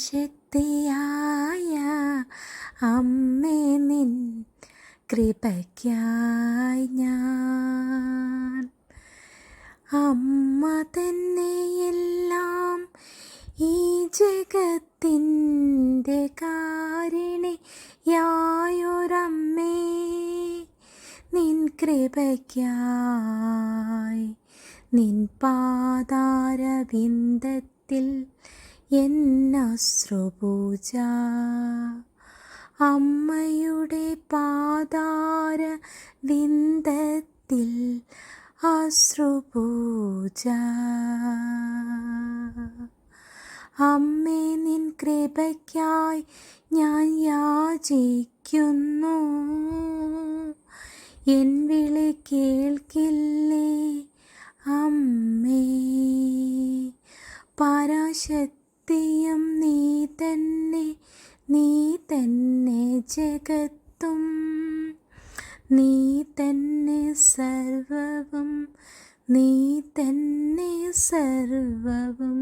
ശക്തിയായ അമ്മേ നിൻ കൃപയ്ക്കായി ഞാൻ അമ്മ തന്നെയെല്ലാം ഈ ജഗത്തിൻ്റെ കാരിണിയായൊരമ്മേ നിൻ കൃപയ്ക്കായി നിൻ പാതാരവിന്ദത്തിൽ എന്നശ്രുപൂജ അമ്മയുടെ പാതാരവിന്ദത്തിൽ അശ്രുപൂജ അമ്മേ നിൻ കൃപയ്ക്കായി ഞാൻ യാചിക്കുന്നു എൻ വിളി കേൾക്കില്ലേ അമ്മേ പരാശക്തിയും നീ തന്നെ ജഗത്തും നീ തന്നെ സർവവും നീ തന്നെ സർവവും